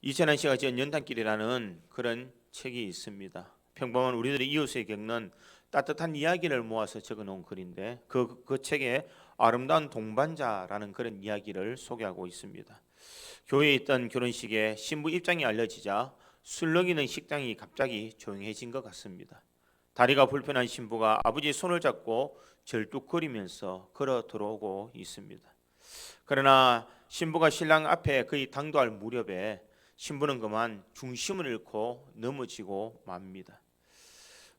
이천한 씨가 지은 연탄길이라는 그런 책이 있습니다. 평범한 우리들의 이웃에 겪는 따뜻한 이야기를 모아서 적어놓은 글인데 그 책에 아름다운 동반자라는 그런 이야기를 소개하고 있습니다. 교회에 있던 결혼식에 신부 입장이 알려지자 술렁이는 식당이 갑자기 조용해진 것 같습니다. 다리가 불편한 신부가 아버지의 손을 잡고 절뚝거리면서 걸어 들어오고 있습니다. 그러나 신부가 신랑 앞에 거의 당도할 무렵에 신부는 그만 중심을 잃고 넘어지고 맙니다.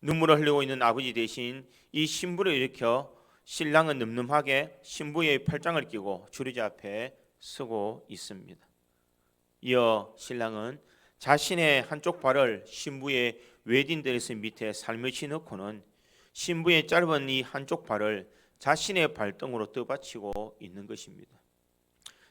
눈물을 흘리고 있는 아버지 대신 이 신부를 일으켜 신랑은 늠름하게 신부의 팔짱을 끼고 주류자 앞에 서고 있습니다. 이어 신랑은 자신의 한쪽 발을 신부의 웨딩드레스 밑에 살며시 넣고는 신부의 짧은 이 한쪽 발을 자신의 발등으로 떠받치고 있는 것입니다.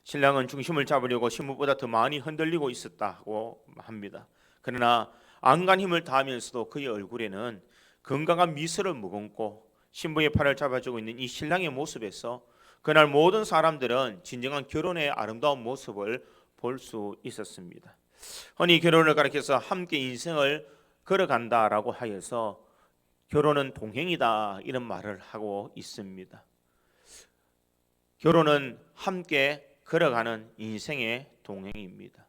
신랑은 중심을 잡으려고 신부보다 더 많이 흔들리고 있었다고 합니다. 그러나 안간 힘을 다하면서도 그의 얼굴에는 건강한 미소를 머금고 신부의 팔을 잡아주고 있는 이 신랑의 모습에서 그날 모든 사람들은 진정한 결혼의 아름다운 모습을 볼 수 있었습니다. 흔히 결혼을 가리켜서 함께 인생을 걸어간다라고 하여서 결혼은 동행이다 이런 말을 하고 있습니다. 결혼은 함께 걸어가는 인생의 동행입니다.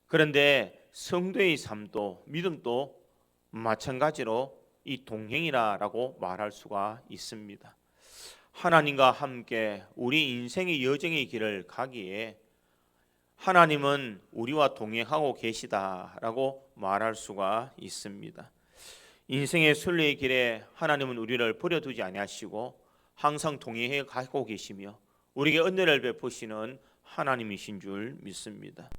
그런데 성도의 삶도 믿음도 마찬가지로 이 동행이라고 말할 수가 있습니다. 하나님과 함께 우리 인생의 여정의 길을 가기에 하나님은 우리와 동행하고 계시다라고 말할 수가 있습니다. 인생의 순례의 길에 하나님은 우리를 버려두지 아니하시고 항상 동행해 가고 계시며 우리에게 은혜를 베푸시는 하나님이신 줄 믿습니다.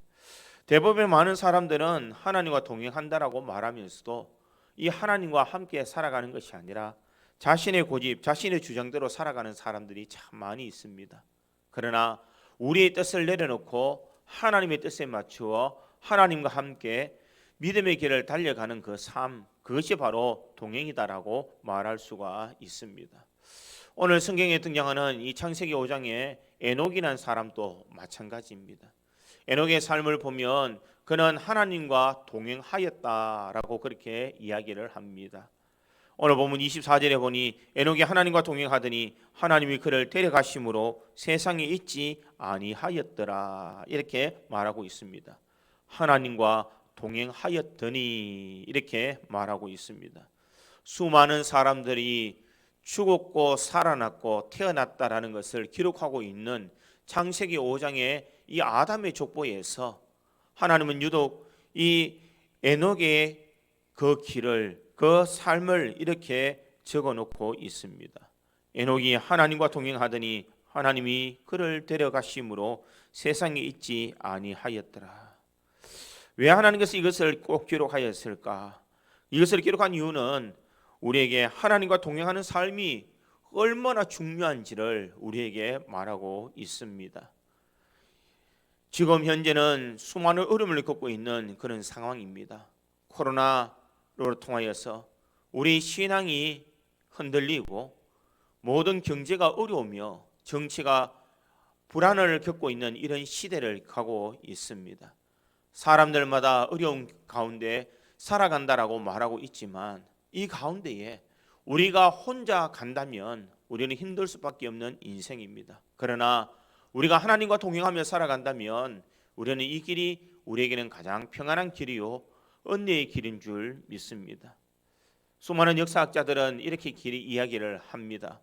대부분의 많은 사람들은 하나님과 동행한다라고 말하면서도 이 하나님과 함께 살아가는 것이 아니라 자신의 고집, 자신의 주장대로 살아가는 사람들이 참 많이 있습니다. 그러나 우리의 뜻을 내려놓고 하나님의 뜻에 맞추어 하나님과 함께 믿음의 길을 달려가는 그 삶, 그것이 바로 동행이다라고 말할 수가 있습니다. 오늘 성경에 등장하는 이 창세기 5장의 에녹이라는 사람도 마찬가지입니다. 에녹의 삶을 보면 그는 하나님과 동행하였다라고 그렇게 이야기를 합니다. 오늘 보면 24절에 보니 에녹이 하나님과 동행하더니 하나님이 그를 데려가심으로 세상에 있지 아니하였더라 이렇게 말하고 있습니다. 하나님과 동행하였더니 이렇게 말하고 있습니다. 수많은 사람들이 죽었고 살아났고 태어났다라는 것을 기록하고 있는 창세기 5장의 이 아담의 족보에서 하나님은 유독 이 에녹의 그 길을 그 삶을 이렇게 적어놓고 있습니다. 에녹이 하나님과 동행하더니 하나님이 그를 데려가심으로 세상에 있지 아니하였더라. 왜 하나님께서 이것을 꼭 기록하였을까? 이것을 기록한 이유는 우리에게 하나님과 동행하는 삶이 얼마나 중요한지를 우리에게 말하고 있습니다. 지금 현재는 수많은 어려움을 겪고 있는 그런 상황입니다. 코로나로 통하여서 우리 신앙이 흔들리고 모든 경제가 어려우며 정치가 불안을 겪고 있는 이런 시대를 가고 있습니다. 사람들마다 어려운 가운데 살아간다라고 말하고 있지만 이 가운데에 우리가 혼자 간다면 우리는 힘들 수밖에 없는 인생입니다. 그러나 우리가 하나님과 동행하며 살아간다면 우리는 이 길이 우리에게는 가장 평안한 길이요 은혜의 길인 줄 믿습니다. 수많은 역사학자들은 이렇게 길이 이야기를 합니다.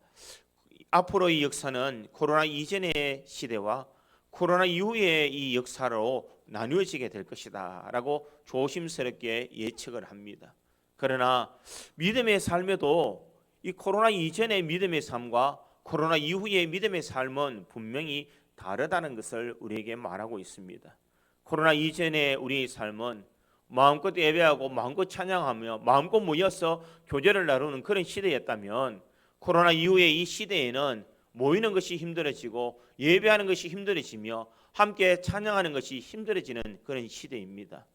앞으로의 역사는 코로나 이전의 시대와 코로나 이후의 이 역사로 나누어지게 될 것이다 라고 조심스럽게 예측을 합니다. 그러나 믿음의 삶에도 이 코로나 이전의 믿음의 삶과 코로나 이후의 믿음의 삶은 분명히 다르다는 것을 우리에게 말하고 있습니다. 코로나 이전의 우리의 삶은 마음껏 예배하고 마음껏 찬양하며 마음껏 모여서 교제를 나누는 그런 시대였다면 코로나 이후의 이 시대에는 모이는 것이 힘들어지고 예배하는 것이 힘들어지며 함께 찬양하는 것이 힘들어지는 그런 시대입니다.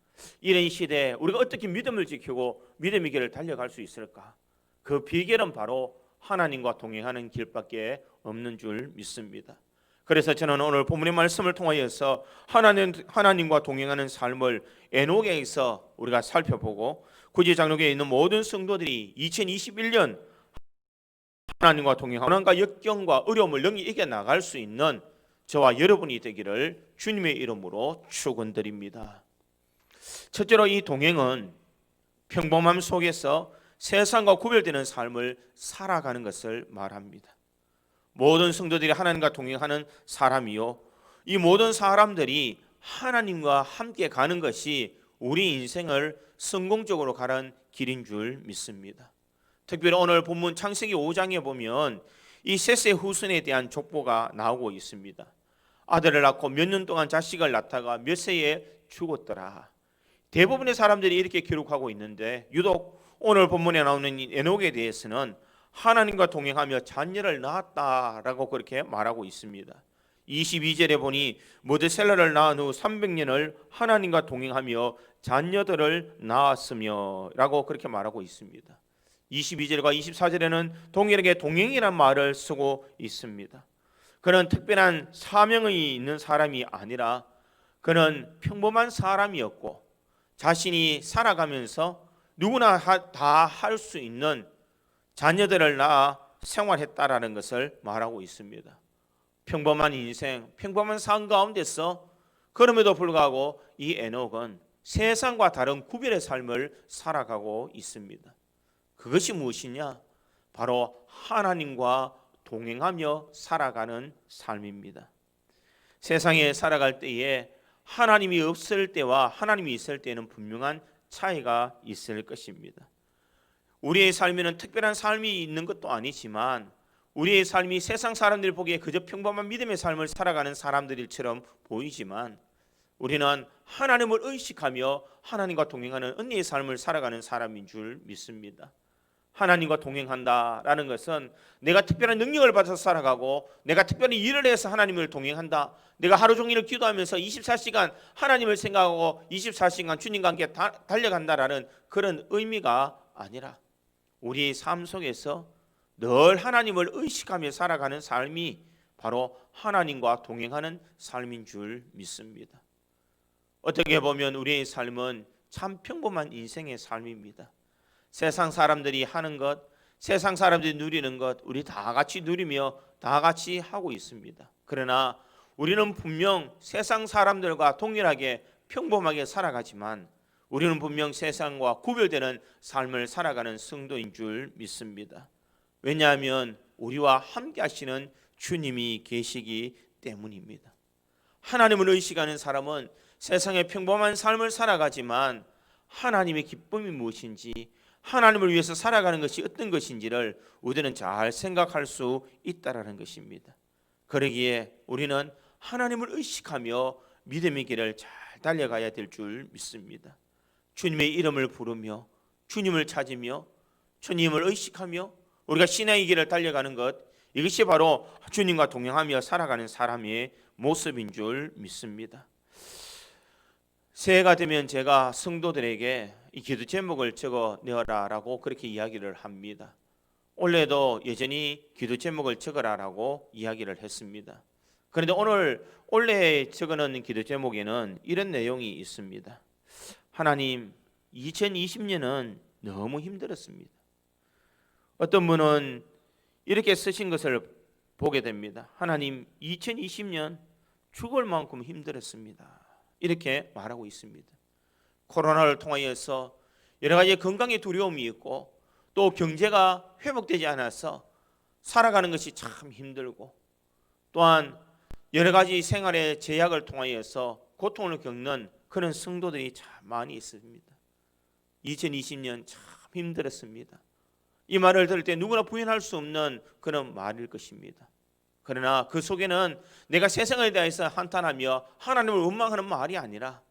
이런 시대에 우리가 어떻게 믿음을 지키고 믿음의 길을 달려갈 수 있을까? 그 비결은 바로 하나님과 동행하는 길밖에 없는 줄 믿습니다. 그래서 저는 오늘 본문의 말씀을 통하여서 하나님과 동행하는 삶을 에녹에서 우리가 살펴보고 구제 장로교에 있는 모든 성도들이 2021년 하나님과 동행하고 고난과 역경과 어려움을 능히 이겨나갈 수 있는 저와 여러분이 되기를 주님의 이름으로 축원드립니다. 첫째로 이 동행은 평범함 속에서 세상과 구별되는 삶을 살아가는 것을 말합니다. 모든 성도들이 하나님과 동행하는 사람이요, 이 모든 사람들이 하나님과 함께 가는 것이 우리 인생을 성공적으로 가는 길인 줄 믿습니다. 특별히 오늘 본문 창세기 5장에 보면 이 셋의 후손에 대한 족보가 나오고 있습니다. 아들을 낳고 몇 년 동안 자식을 낳다가 몇 세에 죽었더라. 대부분의 사람들이 이렇게 기록하고 있는데 유독 오늘 본문에 나오는 이 에녹에 대해서는 하나님과 동행하며 자녀를 낳았다라고 그렇게 말하고 있습니다. 22절에 보니 무드셀라를 낳은 후 300년을 하나님과 동행하며 자녀들을 낳았으며 라고 그렇게 말하고 있습니다. 22절과 24절에는 동일하게 동행이란 말을 쓰고 있습니다. 그는 특별한 사명이 있는 사람이 아니라 그는 평범한 사람이었고 자신이 살아가면서 누구나 다 할 수 있는 자녀들을 낳아 생활했다라는 것을 말하고 있습니다. 평범한 인생, 평범한 삶 가운데서 그럼에도 불구하고 이 에녹은 세상과 다른 구별의 삶을 살아가고 있습니다. 그것이 무엇이냐? 바로 하나님과 동행하며 살아가는 삶입니다. 세상에 살아갈 때에 하나님이 없을 때와 하나님이 있을 때는 분명한 차이가 있을 것입니다. 우리의 삶에는 특별한 삶이 있는 것도 아니지만 우리의 삶이 세상 사람들 보기에 그저 평범한 믿음의 삶을 살아가는 사람들처럼 보이지만 우리는 하나님을 의식하며 하나님과 동행하는 은혜의 삶을 살아가는 사람인 줄 믿습니다. 하나님과 동행한다라는 것은 내가 특별한 능력을 받아서 살아가고 내가 특별히 일을 해서 하나님을 동행한다. 내가 하루 종일 기도하면서 24시간 하나님을 생각하고 24시간 주님과 함께 달려간다라는 그런 의미가 아니라 우리의 삶 속에서 늘 하나님을 의식하며 살아가는 삶이 바로 하나님과 동행하는 삶인 줄 믿습니다. 어떻게 보면 우리의 삶은 참 평범한 인생의 삶입니다. 세상 사람들이 하는 것, 세상 사람들이 누리는 것 우리 다 같이 누리며 다 같이 하고 있습니다. 그러나 우리는 분명 세상 사람들과 동일하게 평범하게 살아가지만 우리는 분명 세상과 구별되는 삶을 살아가는 성도인 줄 믿습니다. 왜냐하면 우리와 함께 하시는 주님이 계시기 때문입니다. 하나님을 의식하는 사람은 세상의 평범한 삶을 살아가지만 하나님의 기쁨이 무엇인지 하나님을 위해서 살아가는 것이 어떤 것인지를 우리는 잘 생각할 수 있다라는 것입니다. 그러기에 우리는 하나님을 의식하며 믿음의 길을 잘 달려가야 될 줄 믿습니다. 주님의 이름을 부르며 주님을 찾으며 주님을 의식하며 우리가 신앙의 길을 달려가는 것, 이것이 바로 주님과 동행하며 살아가는 사람의 모습인 줄 믿습니다. 새해가 되면 제가 성도들에게 이 기도 제목을 적어 내어라라고 그렇게 이야기를 합니다. 올해도 여전히 기도 제목을 적어라라고 이야기를 했습니다. 그런데 올해 적어놓은 기도 제목에는 이런 내용이 있습니다. 하나님, 2020년은 너무 힘들었습니다. 어떤 분은 이렇게 쓰신 것을 보게 됩니다. 하나님, 2020년 죽을 만큼 힘들었습니다. 이렇게 말하고 있습니다. 코로나를 통하여서 여러 가지 건강의 두려움이 있고 또 경제가 회복되지 않아서 살아가는 것이 참 힘들고 또한 여러 가지 생활의 제약을 통하여서 고통을 겪는 그런 성도들이 참 많이 있습니다. 2020년 참 힘들었습니다. 이 말을 들을 때 누구나 부인할 수 없는 그런 말일 것입니다. 그러나 그 속에는 내가 세상에 대해서 한탄하며 하나님을 원망하는 말이 아니라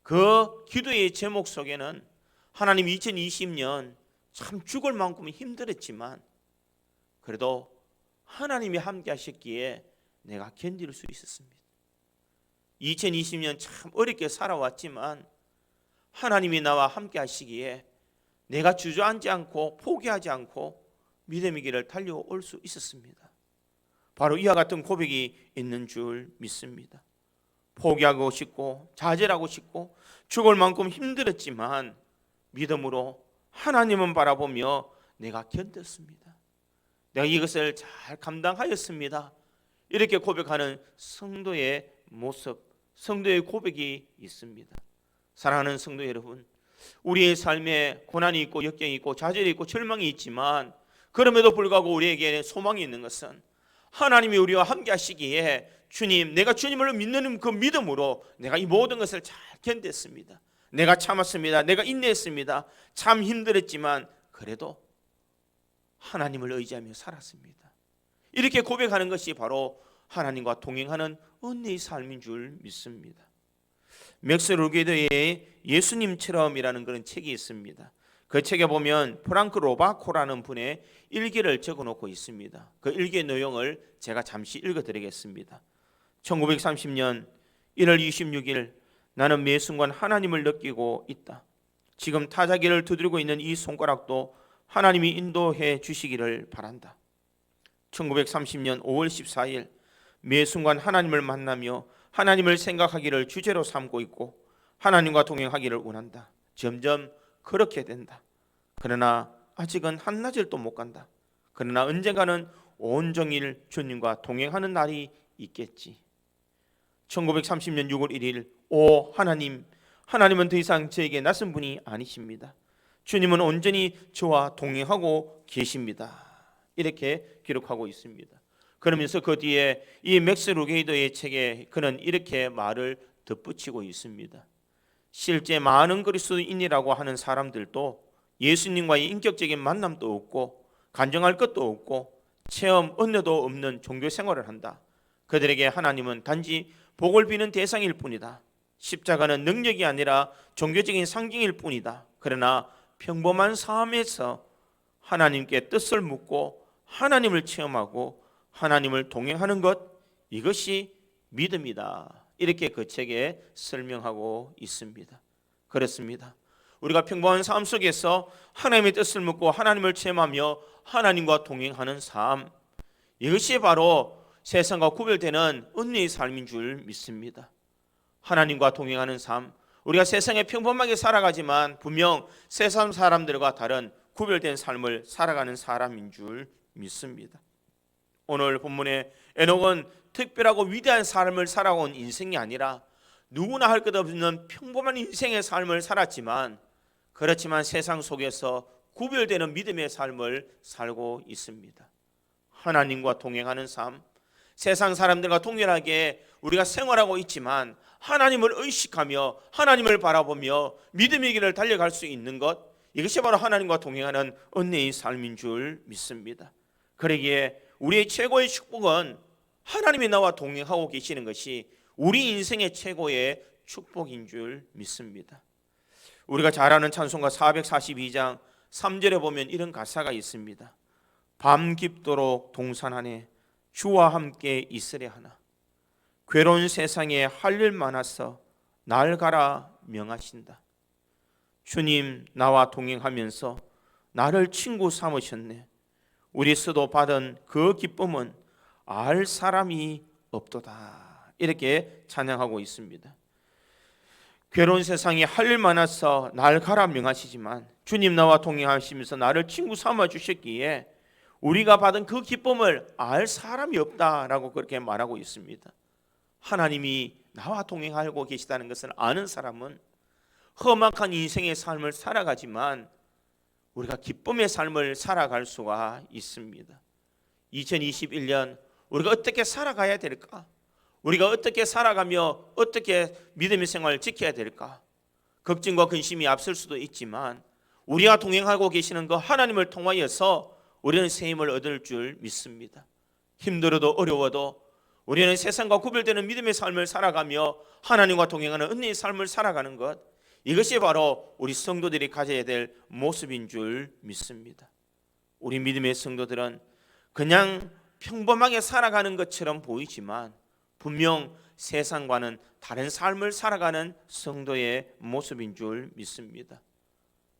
그 기도의 제목 속에는 하나님 2020년 참 죽을 만큼 힘들었지만 그래도 하나님이 함께 하셨기에 내가 견딜 수 있었습니다. 2020년 참 어렵게 살아왔지만 하나님이 나와 함께 하시기에 내가 주저앉지 않고 포기하지 않고 믿음의 길을 달려올 수 있었습니다. 바로 이와 같은 고백이 있는 줄 믿습니다. 포기하고 싶고 좌절하고 싶고 죽을 만큼 힘들었지만 믿음으로 하나님은 바라보며 내가 견뎠습니다. 내가 이것을 잘 감당하였습니다. 이렇게 고백하는 성도의 모습, 성도의 고백이 있습니다. 사랑하는 성도 여러분, 우리의 삶에 고난이 있고 역경이 있고 좌절이 있고 절망이 있지만 그럼에도 불구하고 우리에게 소망이 있는 것은 하나님이 우리와 함께 하시기에 주님, 내가 주님을 믿는 그 믿음으로 내가 이 모든 것을 잘 견뎠습니다. 내가 참았습니다. 내가 인내했습니다. 참 힘들었지만 그래도 하나님을 의지하며 살았습니다. 이렇게 고백하는 것이 바로 하나님과 동행하는 은혜의 삶인 줄 믿습니다. 맥스 루게드의 예수님처럼이라는 그런 책이 있습니다. 그 책에 보면 프랑크 로바코라는 분의 일기를 적어놓고 있습니다. 그 일기의 내용을 제가 잠시 읽어드리겠습니다. 1930년 1월 26일 나는 매 순간 하나님을 느끼고 있다. 지금 타자기를 두드리고 있는 이 손가락도 하나님이 인도해 주시기를 바란다. 1930년 5월 14일 매 순간 하나님을 만나며 하나님을 생각하기를 주제로 삼고 있고 하나님과 동행하기를 원한다. 점점 그렇게 된다. 그러나 아직은 한나절도 못 간다. 그러나 언젠가는 온종일 주님과 동행하는 날이 있겠지. 1930년 6월 1일 오 하나님, 하나님은 더 이상 저에게 낯선 분이 아니십니다. 주님은 온전히 저와 동행하고 계십니다. 이렇게 기록하고 있습니다. 그러면서 그 뒤에 이 맥스 루게이더의 책에 그는 이렇게 말을 덧붙이고 있습니다. 실제 많은 그리스도인이라고 하는 사람들도 예수님과의 인격적인 만남도 없고 간증할 것도 없고 체험 은혜도 없는 종교 생활을 한다. 그들에게 하나님은 단지 복을 비는 대상일 뿐이다. 십자가는 능력이 아니라 종교적인 상징일 뿐이다. 그러나 평범한 삶에서 하나님께 뜻을 묻고 하나님을 체험하고 하나님을 동행하는 것, 이것이 믿음이다. 이렇게 그 책에 설명하고 있습니다. 그렇습니다. 우리가 평범한 삶 속에서 하나님의 뜻을 묻고 하나님을 체험하며 하나님과 동행하는 삶, 이것이 바로 세상과 구별되는 은혜의 삶인 줄 믿습니다. 하나님과 동행하는 삶, 우리가 세상에 평범하게 살아가지만 분명 세상 사람들과 다른 구별된 삶을 살아가는 사람인 줄 믿습니다. 오늘 본문의 에녹은 특별하고 위대한 삶을 살아온 인생이 아니라 누구나 할 것 없는 평범한 인생의 삶을 살았지만 그렇지만 세상 속에서 구별되는 믿음의 삶을 살고 있습니다. 하나님과 동행하는 삶, 세상 사람들과 동일하게 우리가 생활하고 있지만 하나님을 의식하며 하나님을 바라보며 믿음의 길을 달려갈 수 있는 것, 이것이 바로 하나님과 동행하는 은혜의 삶인 줄 믿습니다. 그러기에 우리의 최고의 축복은 하나님이 나와 동행하고 계시는 것이 우리 인생의 최고의 축복인 줄 믿습니다. 우리가 잘 아는 찬송가 442장 3절에 보면 이런 가사가 있습니다. 밤 깊도록 동산 안에 주와 함께 있으려 하나 괴로운 세상에 할 일 많아서 날 가라 명하신다. 주님 나와 동행하면서 나를 친구 삼으셨네. 우리 스도 받은 그 기쁨은 알 사람이 없도다. 이렇게 찬양하고 있습니다. 괴로운 세상에 할 일 많아서 날 가라 명하시지만 주님 나와 동행하시면서 나를 친구 삼아 주셨기에 우리가 받은 그 기쁨을 알 사람이 없다라고 그렇게 말하고 있습니다. 하나님이 나와 동행하고 계시다는 것을 아는 사람은 험악한 인생의 삶을 살아가지만 우리가 기쁨의 삶을 살아갈 수가 있습니다. 2021년 우리가 어떻게 살아가야 될까? 우리가 어떻게 살아가며 어떻게 믿음의 생활을 지켜야 될까? 걱정과 근심이 앞설 수도 있지만 우리와 동행하고 계시는 그 하나님을 통하여서 우리는 새 힘을 얻을 줄 믿습니다. 힘들어도 어려워도 우리는 세상과 구별되는 믿음의 삶을 살아가며 하나님과 동행하는 은혜의 삶을 살아가는 것, 이것이 바로 우리 성도들이 가져야 될 모습인 줄 믿습니다. 우리 믿음의 성도들은 그냥 평범하게 살아가는 것처럼 보이지만 분명 세상과는 다른 삶을 살아가는 성도의 모습인 줄 믿습니다.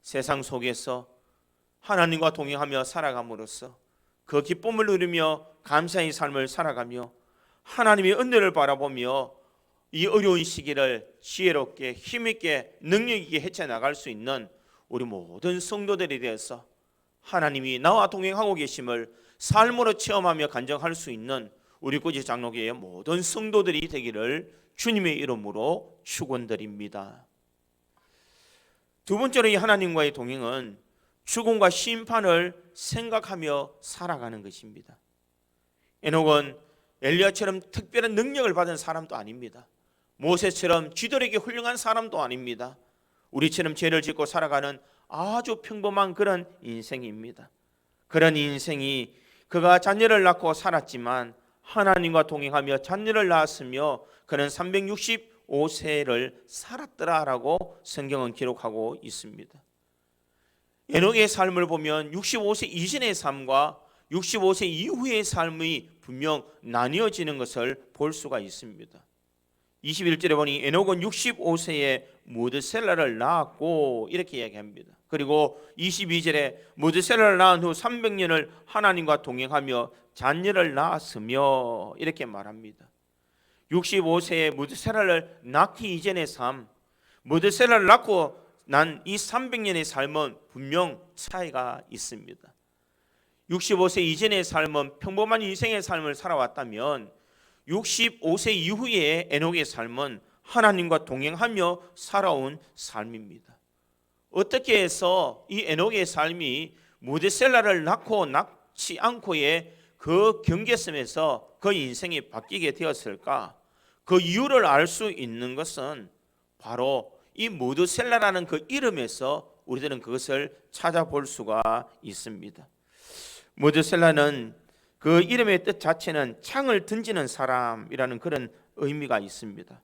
세상 속에서 하나님과 동행하며 살아감으로써 그 기쁨을 누리며 감사의 삶을 살아가며 하나님의 은혜를 바라보며 이 어려운 시기를 지혜롭게 힘있게 능력 있게 헤쳐나갈 수 있는 우리 모든 성도들이 되어서 하나님이 나와 동행하고 계심을 삶으로 체험하며 간증할 수 있는 우리 꾸지 장로교회의 모든 성도들이 되기를 주님의 이름으로 축원드립니다. 두 번째로 이 하나님과의 동행은 죽음과 심판을 생각하며 살아가는 것입니다. 에녹은 엘리야처럼 특별한 능력을 받은 사람도 아닙니다. 모세처럼 지도력이 훌륭한 사람도 아닙니다. 우리처럼 죄를 짓고 살아가는 아주 평범한 그런 인생입니다. 그런 인생이 그가 자녀를 낳고 살았지만 하나님과 동행하며 자녀를 낳았으며 그는 365세를 살았더라라고 성경은 기록하고 있습니다. 에녹의 삶을 보면 65세 이전의 삶과 65세 이후의 삶이 분명 나뉘어지는 것을 볼 수가 있습니다. 21절에 보니 에녹은 65세에 무드셀라를 낳았고 이렇게 이야기합니다. 그리고 22절에 무드셀라를 낳은 후 300년을 하나님과 동행하며 자녀를 낳았으며 이렇게 말합니다. 65세에 무드셀라를 낳기 이전의 삶, 무드셀라를 낳고 난 이 300년의 삶은 분명 차이가 있습니다. 65세 이전의 삶은 평범한 인생의 삶을 살아왔다면 65세 이후의 에녹의 삶은 하나님과 동행하며 살아온 삶입니다. 어떻게 해서 이 에녹의 삶이 무드셀라를 낳지 않고의 그 경계선에서 그 인생이 바뀌게 되었을까? 그 이유를 알 수 있는 것은 바로 이 무드셀라라는 그 이름에서 우리들은 그것을 찾아볼 수가 있습니다. 무드셀라는 그 이름의 뜻 자체는 창을 던지는 사람이라는 그런 의미가 있습니다.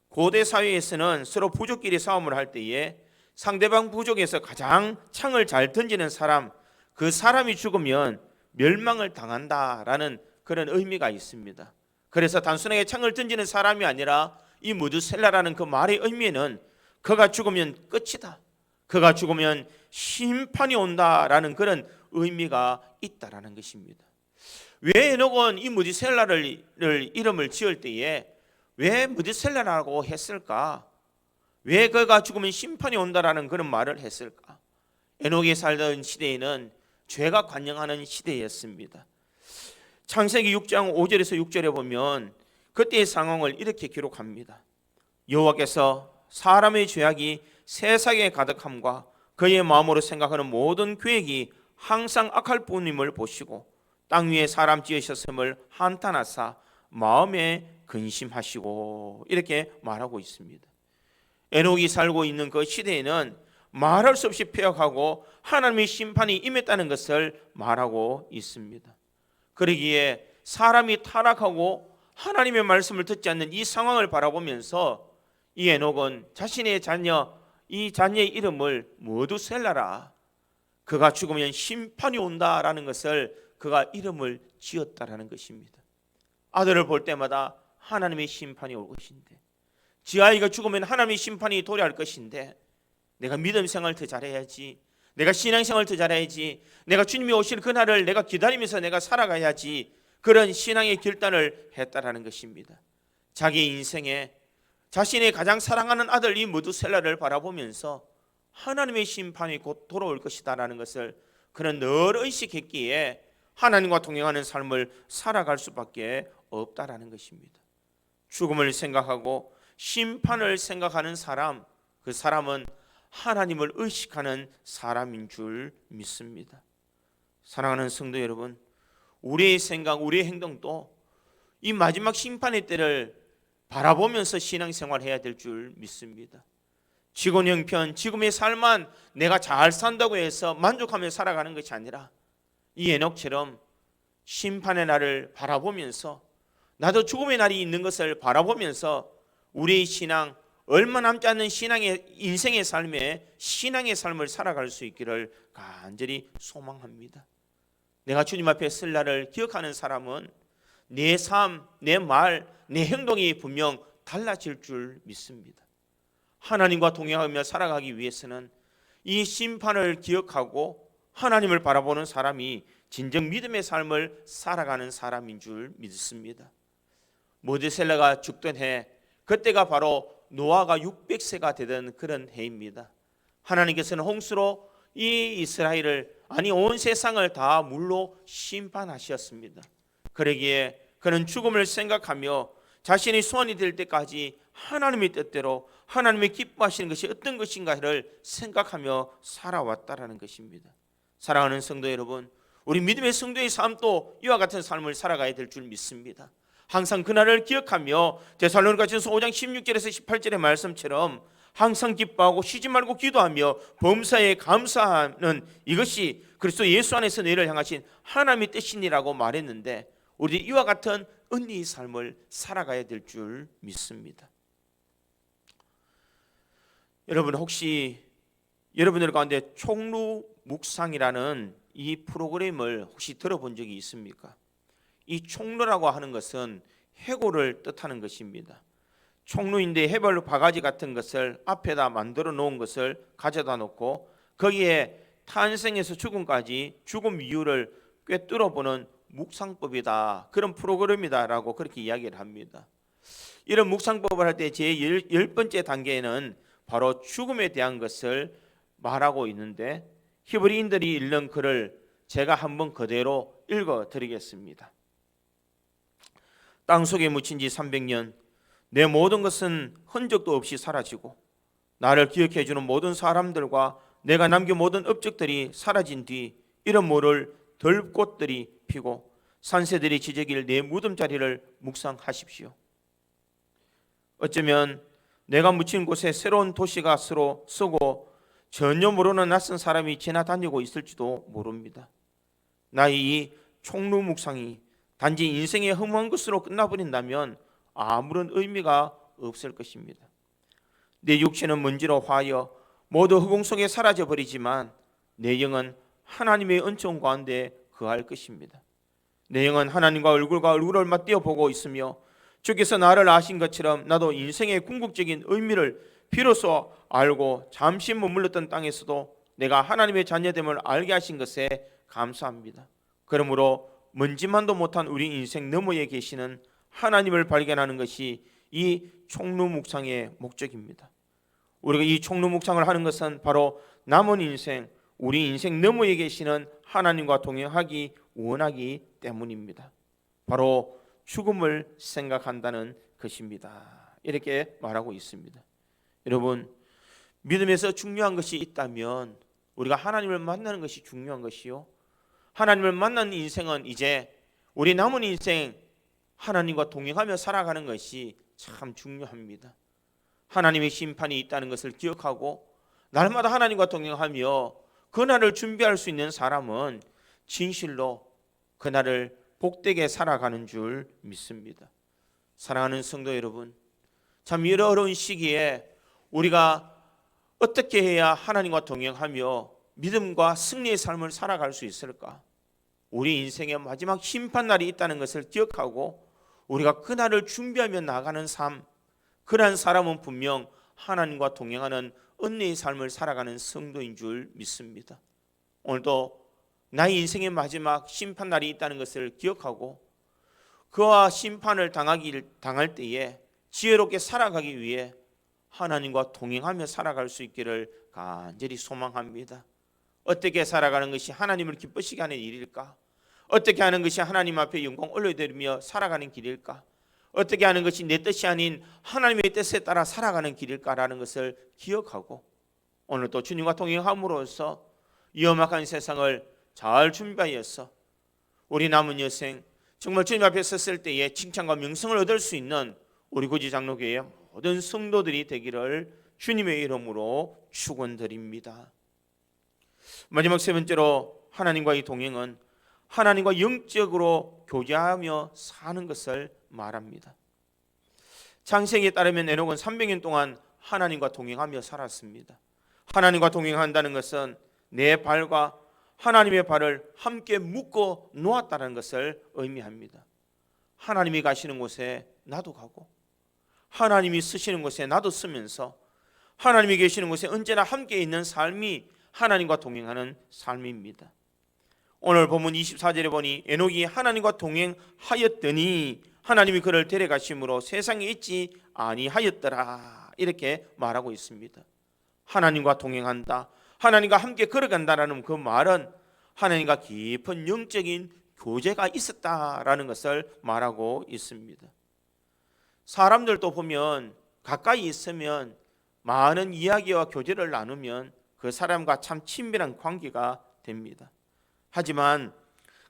고대 사회에서는 서로 부족끼리 싸움을 할 때에 상대방 부족에서 가장 창을 잘 던지는 사람, 그 사람이 죽으면 멸망을 당한다라는 그런 의미가 있습니다. 그래서 단순하게 창을 던지는 사람이 아니라 이 무드셀라라는 그 말의 의미는 그가 죽으면 끝이다, 그가 죽으면 심판이 온다라는 그런 의미가 있다라는 것입니다. 왜 에녹은 이 무드셀라를 이름을 지을 때에 왜 무드셀라라고 했을까? 왜 그가 죽으면 심판이 온다라는 그런 말을 했을까? 에녹이 살던 시대에는 죄가 관영하는 시대였습니다. 창세기 6장 5절에서 6절에 보면 그때의 상황을 이렇게 기록합니다. 여호와께서 사람의 죄악이 세상에 가득함과 그의 마음으로 생각하는 모든 계획이 항상 악할 뿐임을 보시고 땅 위에 사람 지으셨음을 한탄하사 마음에 근심하시고 이렇게 말하고 있습니다. 에녹이 살고 있는 그 시대에는 말할 수 없이 폐역하고 하나님의 심판이 임했다는 것을 말하고 있습니다. 그러기에 사람이 타락하고 하나님의 말씀을 듣지 않는 이 상황을 바라보면서 이 에녹은 자신의 이 자녀의 이름을 무드셀라라, 그가 죽으면 심판이 온다라는 것을 그가 이름을 지었다라는 것입니다. 아들을 볼 때마다 하나님의 심판이 올 것인데, 지 아이가 죽으면 하나님의 심판이 도래할 것인데, 내가 믿음 생활을 더 잘해야지, 내가 신앙생활을 더 잘해야지, 내가 주님이 오실 그날을 내가 기다리면서 내가 살아가야지, 그런 신앙의 결단을 했다라는 것입니다. 자기 인생에 자신의 가장 사랑하는 아들 이 무드셀라를 바라보면서 하나님의 심판이 곧 돌아올 것이다라는 것을 그는 늘 의식했기에 하나님과 동행하는 삶을 살아갈 수밖에 없다라는 것입니다. 죽음을 생각하고 심판을 생각하는 사람, 그 사람은 하나님을 의식하는 사람인 줄 믿습니다. 사랑하는 성도 여러분, 우리의 생각, 우리의 행동도 이 마지막 심판의 때를 바라보면서 신앙생활해야 될 줄 믿습니다. 지금 형편, 지금의 삶만 내가 잘 산다고 해서 만족하며 살아가는 것이 아니라 이 에녹처럼 심판의 날을 바라보면서 나도 죽음의 날이 있는 것을 바라보면서 우리의 신앙, 얼마 남지 않는 인생의 삶에 신앙의 삶을 살아갈 수 있기를 간절히 소망합니다. 내가 주님 앞에 설 날을 기억하는 사람은 내 삶, 내 말, 내 행동이 분명 달라질 줄 믿습니다. 하나님과 동행하며 살아가기 위해서는 이 심판을 기억하고 하나님을 바라보는 사람이 진정 믿음의 삶을 살아가는 사람인 줄 믿습니다. 모드셀라가 죽던 해, 그때가 바로 노아가 600세가 되던 그런 해입니다. 하나님께서는 홍수로 이 이스라엘을, 아니 온 세상을 다 물로 심판하셨습니다. 그러기에 그는 죽음을 생각하며 자신이 소원이 될 때까지 하나님의 뜻대로 하나님이 기뻐하시는 것이 어떤 것인가를 생각하며 살아왔다라는 것입니다. 사랑하는 성도 여러분, 우리 믿음의 성도의 삶도 이와 같은 삶을 살아가야 될 줄 믿습니다. 항상 그날을 기억하며 데살로니가전서 5장 16절에서 18절의 말씀처럼 항상 기뻐하고 쉬지 말고 기도하며 범사에 감사하는 이것이 그리스도 예수 안에서 너희를 향하신 하나님의 뜻이니라고 말했는데, 우리 이와 같은 은혜의 삶을 살아가야 될 줄 믿습니다. 여러분, 혹시 여러분들 가운데 총루 묵상이라는 이 프로그램을 혹시 들어본 적이 있습니까? 이 총루라고 하는 것은 해골을 뜻하는 것입니다. 총루인데 해벌 바가지 같은 것을 앞에다 만들어 놓은 것을 가져다 놓고 거기에 탄생에서 죽음까지 죽음 이유를 꿰뚫어 보는 묵상법이다, 그런 프로그램이다라고 그렇게 이야기를 합니다. 이런 묵상법을 할 때 제 10번째 단계에는 바로 죽음에 대한 것을 말하고 있는데, 히브리인들이 읽는 글을 제가 한번 그대로 읽어 드리겠습니다. 땅속에 묻힌 지 300년, 내 모든 것은 흔적도 없이 사라지고 나를 기억해 주는 모든 사람들과 내가 남긴 모든 업적들이 사라진 뒤 이런 모를 들꽃들이 피고 산새들이 지저길 내 무덤 자리를 묵상하십시오. 어쩌면 내가 묻힌 곳에 새로운 도시가 서로 쓰고 전혀 모르는 낯선 사람이 지나다니고 있을지도 모릅니다. 나의 이 총루 묵상이 단지 인생의 허무한 것으로 끝나버린다면 아무런 의미가 없을 것입니다. 내 육체는 먼지로 화하여 모두 허공 속에 사라져버리지만 내 영은 하나님의 은총 가운데 거할 것입니다. 내 영은 하나님과 얼굴과 얼굴을 맞대어 보고 있으며 주께서 나를 아신 것처럼 나도 인생의 궁극적인 의미를 비로소 알고 잠시 머물렀던 땅에서도 내가 하나님의 자녀됨을 알게 하신 것에 감사합니다. 그러므로 먼지만도 못한 우리 인생 너머에 계시는 하나님을 발견하는 것이 이 총루 묵상의 목적입니다. 우리가 이 총루 묵상을 하는 것은 바로 남은 인생, 우리 인생 너머에 계시는 하나님과 동행하기 원하기 때문입니다. 바로 죽음을 생각한다는 것입니다. 이렇게 말하고 있습니다. 여러분, 믿음에서 중요한 것이 있다면 우리가 하나님을 만나는 것이 중요한 것이요, 하나님을 만나는 인생은 이제 우리 남은 인생 하나님과 동행하며 살아가는 것이 참 중요합니다. 하나님의 심판이 있다는 것을 기억하고 날마다 하나님과 동행하며 그날을 준비할 수 있는 사람은 진실로 그날을 복되게 살아가는 줄 믿습니다. 사랑하는 성도 여러분, 참 이런 어려운 시기에 우리가 어떻게 해야 하나님과 동행하며 믿음과 승리의 삶을 살아갈 수 있을까? 우리 인생의 마지막 심판날이 있다는 것을 기억하고 우리가 그날을 준비하며 나가는 삶, 그러한 사람은 분명 하나님과 동행하는 은혜의 삶을 살아가는 성도인 줄 믿습니다. 오늘도 나의 인생의 마지막 심판날이 있다는 것을 기억하고 그와 심판을 당할 때에 지혜롭게 살아가기 위해 하나님과 동행하며 살아갈 수 있기를 간절히 소망합니다. 어떻게 살아가는 것이 하나님을 기쁘시게 하는 일일까? 어떻게 하는 것이 하나님 앞에 영광 올려드리며 살아가는 길일까? 어떻게 하는 것이 내 뜻이 아닌 하나님의 뜻에 따라 살아가는 길일까라는 것을 기억하고 오늘도 주님과 동행함으로써 이 험악한 세상을 잘 준비하여서 우리 남은 여생 정말 주님 앞에 섰을 때에 칭찬과 명성을 얻을 수 있는 우리 구지 장로교회의 모든 성도들이 되기를 주님의 이름으로 축원드립니다. 마지막 세 번째로 하나님과의 동행은 하나님과 영적으로 교제하며 사는 것을 말합니다. 창세기에 따르면 에녹은 300년 동안 하나님과 동행하며 살았습니다. 하나님과 동행한다는 것은 내 발과 하나님의 발을 함께 묶어 놓았다는 것을 의미합니다. 하나님이 가시는 곳에 나도 가고 하나님이 쓰시는 곳에 나도 쓰면서 하나님이 계시는 곳에 언제나 함께 있는 삶이 하나님과 동행하는 삶입니다. 오늘 본문 24절에 보니 에녹이 하나님과 동행하였더니 하나님이 그를 데려가심으로 세상에 있지 아니하였더라, 이렇게 말하고 있습니다. 하나님과 동행한다, 하나님과 함께 걸어간다라는 그 말은 하나님과 깊은 영적인 교제가 있었다라는 것을 말하고 있습니다. 사람들도 보면 가까이 있으면 많은 이야기와 교제를 나누면 그 사람과 참 친밀한 관계가 됩니다. 하지만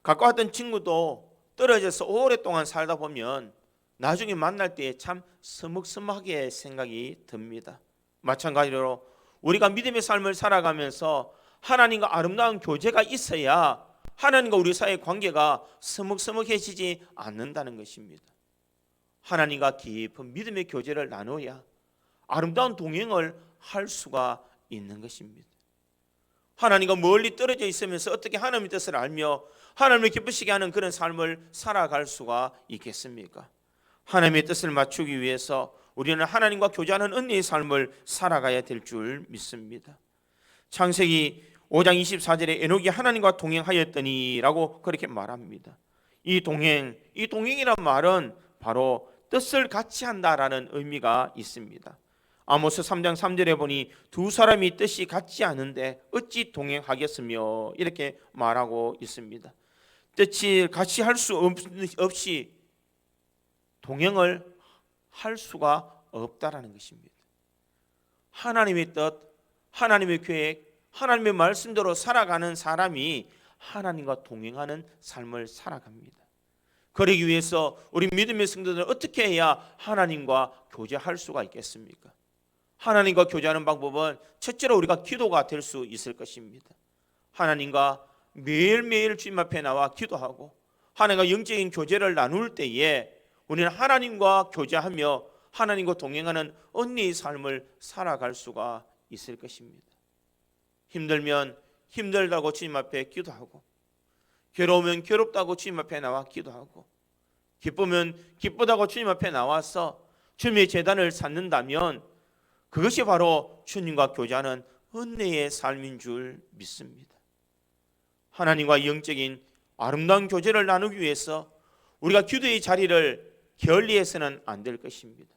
가까웠던 친구도 떨어져서 오랫동안 살다 보면 나중에 만날 때 참 서먹서먹하게 생각이 듭니다. 마찬가지로 우리가 믿음의 삶을 살아가면서 하나님과 아름다운 교제가 있어야 하나님과 우리 사이의 관계가 서먹서먹해지지 않는다는 것입니다. 하나님과 깊은 믿음의 교제를 나눠야 아름다운 동행을 할 수가 있는 것입니다. 하나님과 멀리 떨어져 있으면서 어떻게 하나님의 뜻을 알며 하나님을 기쁘시게 하는 그런 삶을 살아갈 수가 있겠습니까? 하나님의 뜻을 맞추기 위해서 우리는 하나님과 교제하는 은혜의 삶을 살아가야 될 줄 믿습니다. 창세기 5장 24절에 에녹이 하나님과 동행하였더니 라고 그렇게 말합니다. 이 동행이란 말은 바로 뜻을 같이 한다라는 의미가 있습니다. 아모스 3장 3절에 보니 두 사람이 뜻이 같지 않은데 어찌 동행하겠으며, 이렇게 말하고 있습니다. 뜻이 같이 할 수 없이 동행을 할 수가 없다라는 것입니다. 하나님의 뜻, 하나님의 계획, 하나님의 말씀대로 살아가는 사람이 하나님과 동행하는 삶을 살아갑니다. 그러기 위해서 우리 믿음의 성도들은 어떻게 해야 하나님과 교제할 수가 있겠습니까? 하나님과 교제하는 방법은 첫째로 우리가 기도가 될 수 있을 것입니다. 하나님과 매일매일 주님 앞에 나와 기도하고 하나님과 영적인 교제를 나눌 때에 우리는 하나님과 교제하며 하나님과 동행하는 언니의 삶을 살아갈 수가 있을 것입니다. 힘들면 힘들다고 주님 앞에 기도하고, 괴로우면 괴롭다고 주님 앞에 나와 기도하고, 기쁘면 기쁘다고 주님 앞에 나와서 주님의 제단을 쌓는다면 그것이 바로 주님과 교제하는 은혜의 삶인 줄 믿습니다. 하나님과 영적인 아름다운 교제를 나누기 위해서 우리가 기도의 자리를 게을리해서는 안 될 것입니다.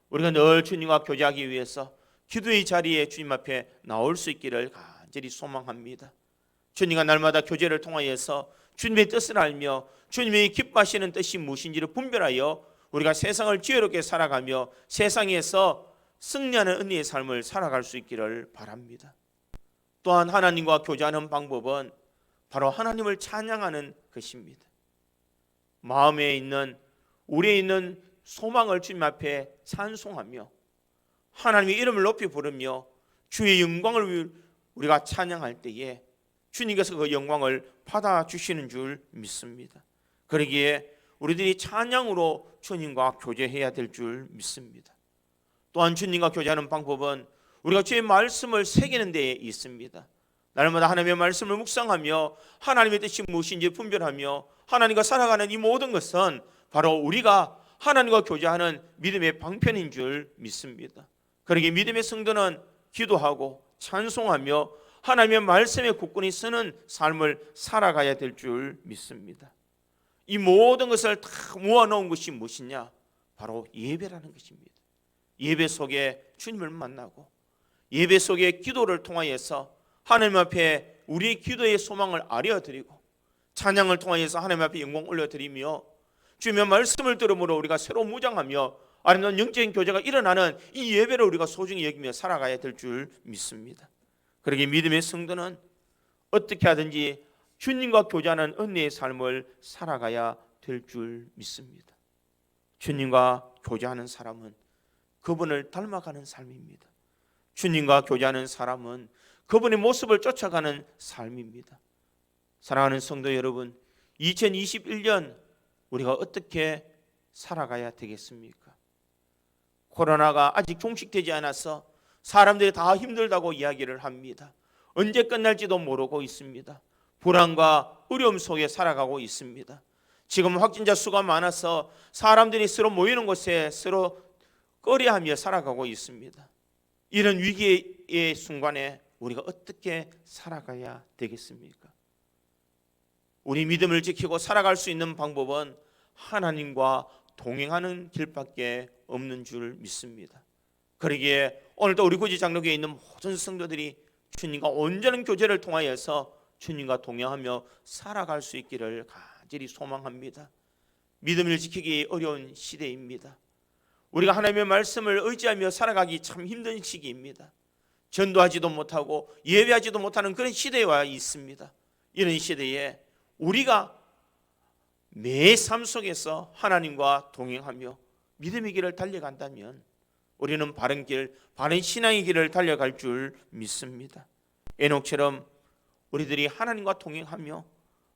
우리가 늘 주님과 교제하기 위해서 기도의 자리에 주님 앞에 나올 수 있기를 간절히 소망합니다. 주님과 날마다 교제를 통하여서 주님의 뜻을 알며 주님이 기뻐하시는 뜻이 무엇인지를 분별하여 우리가 세상을 지혜롭게 살아가며 세상에서 승리하는 은혜의 삶을 살아갈 수 있기를 바랍니다. 또한 하나님과 교제하는 방법은 바로 하나님을 찬양하는 것입니다. 마음에 있는, 우리에 있는 소망을 주님 앞에 찬송하며 하나님의 이름을 높이 부르며 주의 영광을 우리가 찬양할 때에 주님께서 그 영광을 받아주시는 줄 믿습니다. 그러기에 우리들이 찬양으로 주님과 교제해야 될 줄 믿습니다. 또한 주님과 교제하는 방법은 우리가 주의 말씀을 새기는 데에 있습니다. 날마다 하나님의 말씀을 묵상하며 하나님의 뜻이 무엇인지 분별하며 하나님과 살아가는 이 모든 것은 바로 우리가 하나님과 교제하는 믿음의 방편인 줄 믿습니다. 그러기에 믿음의 성도는 기도하고 찬송하며 하나님의 말씀에 굳건히 서는 삶을 살아가야 될 줄 믿습니다. 이 모든 것을 다 모아놓은 것이 무엇이냐? 바로 예배라는 것입니다. 예배 속에 주님을 만나고 예배 속에 기도를 통하여서 하나님 앞에 우리의 기도의 소망을 아뢰어드리고 찬양을 통하여서 하나님 앞에 영광 올려드리며 주님의 말씀을 들음으로 우리가 새로 무장하며 아름다운 영적인 교제가 일어나는 이 예배를 우리가 소중히 여기며 살아가야 될 줄 믿습니다. 그러기에 믿음의 성도는 어떻게 하든지 주님과 교제하는 은혜의 삶을 살아가야 될 줄 믿습니다. 주님과 교제하는 사람은 그분을 닮아가는 삶입니다. 주님과 교제하는 사람은 그분의 모습을 쫓아가는 삶입니다. 사랑하는 성도 여러분, 2021년 우리가 어떻게 살아가야 되겠습니까? 코로나가 아직 종식되지 않아서 사람들이 다 힘들다고 이야기를 합니다. 언제 끝날지도 모르고 있습니다. 불안과 어려움 속에 살아가고 있습니다. 지금 확진자 수가 많아서 사람들이 서로 모이는 곳에 서로 꺼려하며 살아가고 있습니다. 이런 위기의 순간에 우리가 어떻게 살아가야 되겠습니까? 우리 믿음을 지키고 살아갈 수 있는 방법은 하나님과 동행하는 길밖에 없는 줄 믿습니다. 그러기에 오늘도 우리 구지 장로교에 있는 모든 성도들이 주님과 온전한 교제를 통하여서 주님과 동행하며 살아갈 수 있기를 간절히 소망합니다. 믿음을 지키기 어려운 시대입니다. 우리가 하나님의 말씀을 의지하며 살아가기 참 힘든 시기입니다. 전도하지도 못하고 예배하지도 못하는 그런 시대에 와 있습니다. 이런 시대에 우리가 매 삶 속에서 하나님과 동행하며 믿음의 길을 달려간다면 우리는 바른 길, 바른 신앙의 길을 달려갈 줄 믿습니다. 에녹처럼 우리들이 하나님과 동행하며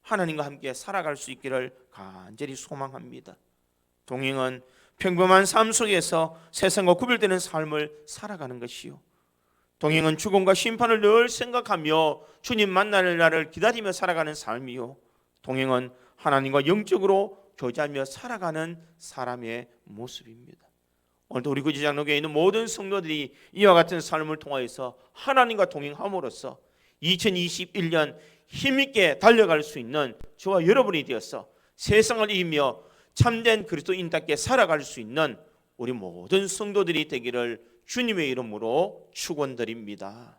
하나님과 함께 살아갈 수 있기를 간절히 소망합니다. 동행은 평범한 삶 속에서 세상과 구별되는 삶을 살아가는 것이요, 동행은 죽음과 심판을 늘 생각하며 주님 만날 날을 기다리며 살아가는 삶이요, 동행은 하나님과 영적으로 교제하며 살아가는 사람의 모습입니다. 오늘도 우리 구지 장로교에 있는 모든 성도들이 이와 같은 삶을 통하여서 하나님과 동행함으로써 2021년 힘있게 달려갈 수 있는 저와 여러분이 되어서 세상을 이기며 참된 그리스도인답게 살아갈 수 있는 우리 모든 성도들이 되기를 주님의 이름으로 축원드립니다.